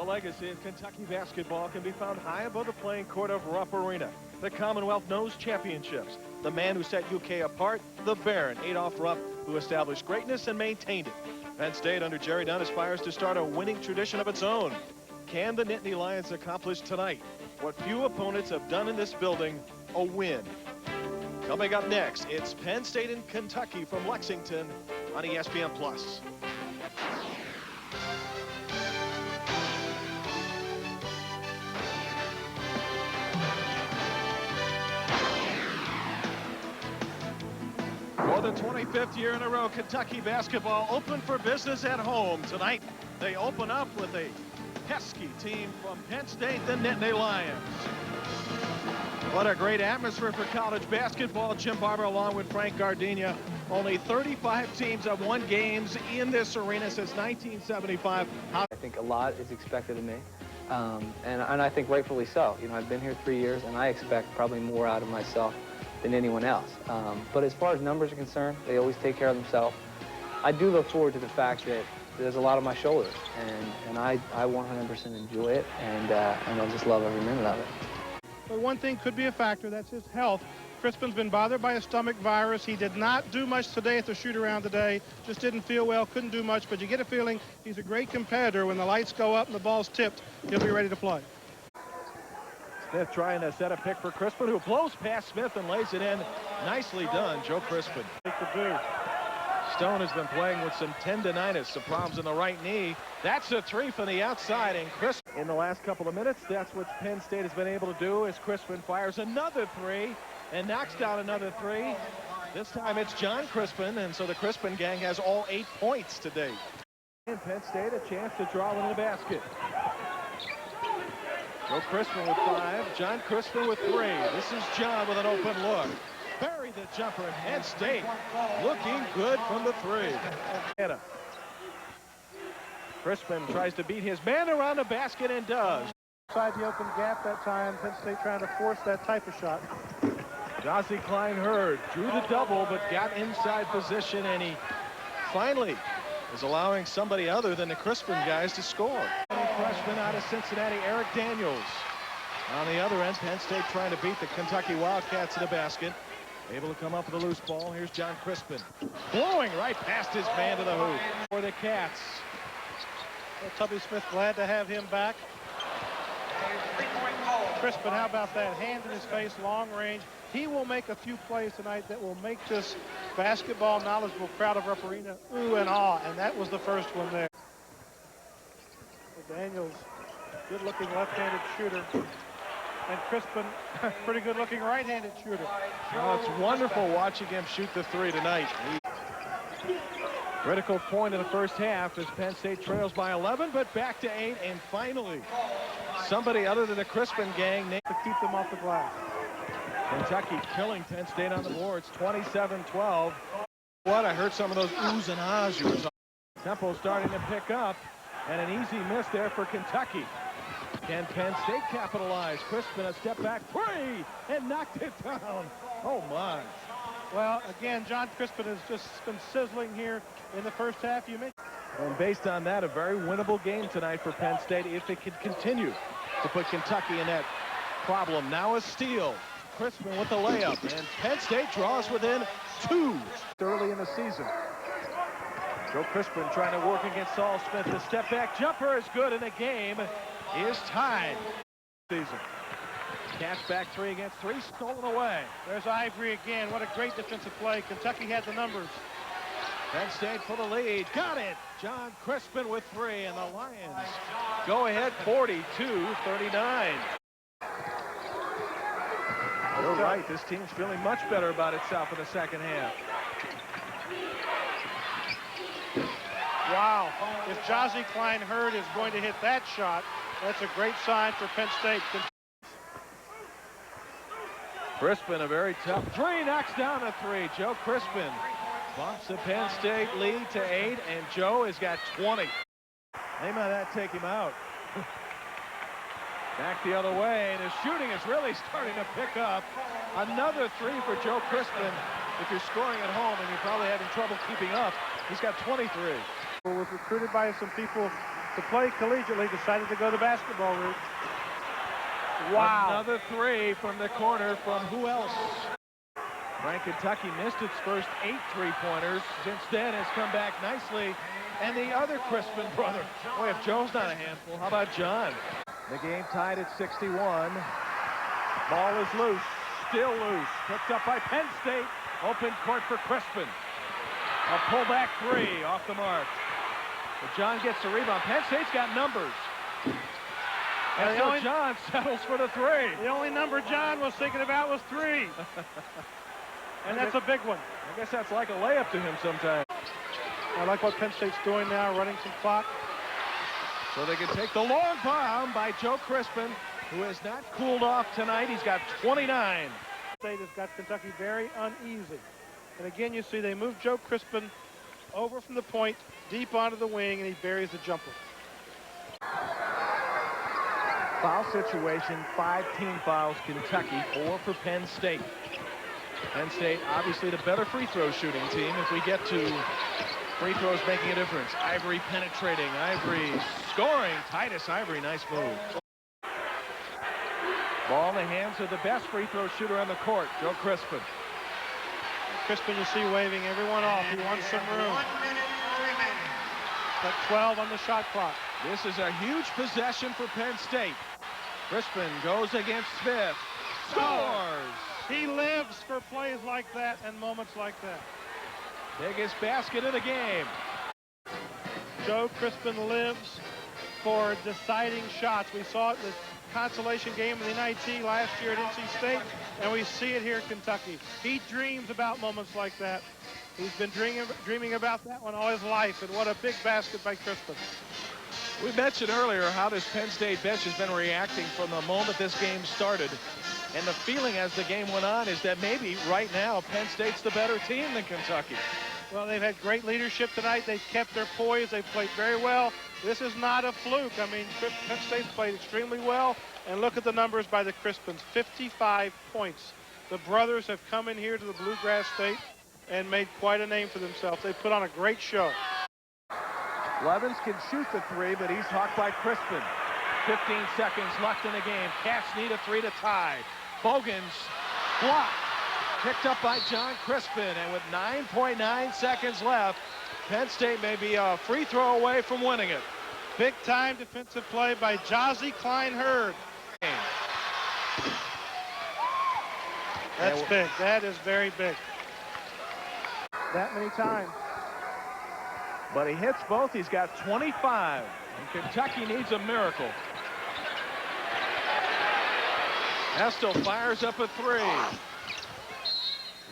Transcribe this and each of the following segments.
The legacy of Kentucky basketball can be found high above the playing court of Rupp Arena. The Commonwealth knows championships. The man who set UK apart, the Baron, Adolph Rupp, who established greatness and maintained it. Penn State under Jerry Dunn aspires to start a winning tradition of its own. Can the Nittany Lions accomplish tonight what few opponents have done in this building, a win? Coming up next, it's Penn State and Kentucky from Lexington on ESPN+. For the 25th year in a row, Kentucky basketball open for business at home. Tonight, they open up with a pesky team from Penn State, the Nittany Lions. What a great atmosphere for college basketball. Jim Barber along with Frank Gardenia. Only 35 teams have won games in this arena since 1975. I think a lot is expected of me, and I think rightfully so. You know, I've been here 3 years, and I expect probably more out of myself than anyone else. But as far as numbers are concerned, they always take care of themselves. I do look forward to the fact that there's a lot on my shoulders, and I 100% enjoy it, and I'll just love every minute of it. But one thing could be a factor, that's his health. Crispin's been bothered by a stomach virus. He did not do much today at the shoot-around today. Just didn't feel well, couldn't do much, but you get a feeling he's a great competitor. When the lights go up and the ball's tipped, he'll be ready to play. Smith trying to set a pick for Crispin, who blows past Smith and lays it in. Nicely done, Joe Crispin. Stone has been playing with some tendonitis, some problems in the right knee. That's a three from the outside, and Crispin in the last couple of minutes, that's what Penn State has been able to do as Crispin fires another three and knocks down another three. This time it's John Crispin, and so the Crispin gang has all 8 points today. And Penn State a chance to draw into the basket. Joe Crispin with 5, John Crispin with 3. This is John with an open look. Bury the jumper, and Penn State looking good from the 3. Crispin tries to beat his man around the basket and does. Inside the open gap that time, Penn State trying to force that type of shot. Cline-Heard drew the double but got inside position, and he finally is allowing somebody other than the Crispin guys to score. Freshman out of Cincinnati, Eric Daniels. On the other end, Penn State trying to beat the Kentucky Wildcats in the basket. Able to come up with a loose ball. Here's John Crispin. Blowing right past his man to the hoop for the Cats. Well, Tubby Smith glad to have him back. Crispin, how about that? Hand in his face, long range. He will make a few plays tonight that will make this basketball knowledgeable crowd of Rupp Arena ooh and ah, and that was the first one there. Daniels, good-looking left-handed shooter. And Crispin, pretty good-looking right-handed shooter. Oh, it's wonderful watching him shoot the 3 tonight. Critical point in the first half as Penn State trails by 11, but back to 8, and finally, somebody other than the Crispin gang to keep them off the glass. Kentucky killing Penn State on the boards, 27-12. What, I heard some of those oohs and ahs you were talking. Tempo starting to pick up, and an easy miss there for Kentucky. Can Penn State capitalize? Crispin a step back 3 and knocked it down. Oh my. Well, again, John Crispin has just been sizzling here in the first half. And based on that, a very winnable game tonight for Penn State if it can continue to put Kentucky in that problem. Now a steal. Crispin with the layup, and Penn State draws within 2 early in the season. Joe Crispin trying to work against Saul Smith. The step back jumper is good, and the game is tied. Season. Cats back 3 against 3, stolen away. There's Ivory again. What a great defensive play. Kentucky had the numbers. Penn State for the lead. Got it. John Crispin with 3, and the Lions go ahead 42-39. You're right. This team's feeling much better about itself in the second half. Wow. If Jazzy Cline-Heard is going to hit that shot, that's a great sign for Penn State. Crispin, a very tough 3, knocks down a 3. Joe Crispin bumps the Penn State lead to 8, and Joe has got 20. They might not take him out. Back the other way, and his shooting is really starting to pick up. Another 3 for Joe Crispin. If you're scoring at home and you're probably having trouble keeping up, he's got 23. Was recruited by some people to play collegiately, decided to go the basketball route. Wow. Another three from the corner from who else? Frank, Kentucky missed its first 8 3-pointers. Since then has come back nicely. And the other Crispin brother. Boy, if Joe's not a handful, how about John? The game tied at 61. Ball is loose, still loose. Picked up by Penn State. Open court for Crispin. A pullback three off the mark. But John gets the rebound. Penn State's got numbers. And so John settles for the three. The only number John was thinking about was 3. And that's a big one. I guess that's like a layup to him sometimes. I like what Penn State's doing now, running some clock. So they can take the long bomb by Joe Crispin, who has not cooled off tonight. He's got 29. State has got Kentucky very uneasy. And again, you see they move Joe Crispin over from the point, deep onto the wing, and he buries the jumper. Foul situation, 5 team fouls, Kentucky, 4 for Penn State. Penn State, obviously the better free throw shooting team. If we get to free throws making a difference. Ivory penetrating, Ivory scoring. Titus Ivory, nice move. Ball in the hands of the best free throw shooter on the court, Joe Crispin. Crispin, you see, waving everyone off. He wants some room. But 12 on the shot clock. This is a huge possession for Penn State. Crispin goes against Smith. Scores! He lives for plays like that and moments like that. Biggest basket of the game. Joe Crispin lives for deciding shots. We saw it in the consolation game in the NIT last year at NC State, and we see it here at Kentucky. He dreams about moments like that. He's been dreaming about that one all his life, and what a big basket by Crispin. We mentioned earlier how this Penn State bench has been reacting from the moment this game started. And the feeling as the game went on is that maybe right now Penn State's the better team than Kentucky. Well, they've had great leadership tonight. They've kept their poise. They've played very well. This is not a fluke. I mean, Penn State's played extremely well. And look at the numbers by the Crispins, 55 points. The brothers have come in here to the Bluegrass State and made quite a name for themselves. They put on a great show. Levens can shoot the three, but he's hawked by Crispin. 15 seconds left in the game. Cats need a 3 to tie. Bogans blocked. Picked up by John Crispin, and with 9.9 seconds left, Penn State may be a free throw away from winning it. Big time defensive play by Cline-Heard. That's big. That is very big. That many times. But he hits both. He's got 25. And Kentucky needs a miracle. Estill fires up a 3.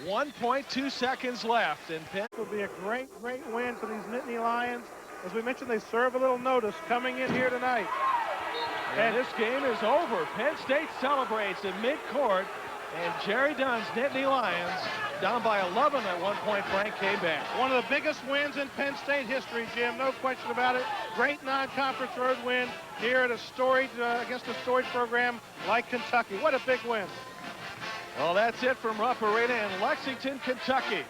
1.2 seconds left. And Penn will be a great win for these Nittany Lions. As we mentioned, they serve a little notice coming in here tonight. And this game is over. Penn State celebrates in midcourt. And Jerry Dunn's Nittany Lions, down by 11 at one point, Frank came back. One of the biggest wins in Penn State history, Jim, no question about it. Great non-conference road win here at a storied, against a storied program like Kentucky. What a big win. Well, that's it from Rupp Arena in Lexington, Kentucky.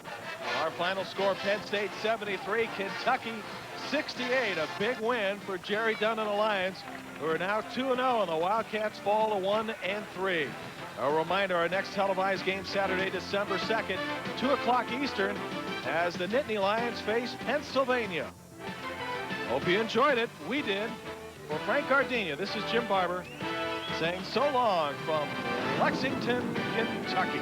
Our final score, Penn State 73, Kentucky 68. A big win for Jerry Dunn and the Lions, who are now 2-0, and the Wildcats fall to 1-3. A reminder, our next televised game Saturday, December 2nd, 2 o'clock Eastern, as the Nittany Lions face Pennsylvania. Hope you enjoyed it. We did. For Frank Gardenia, this is Jim Barber saying so long from Lexington, Kentucky.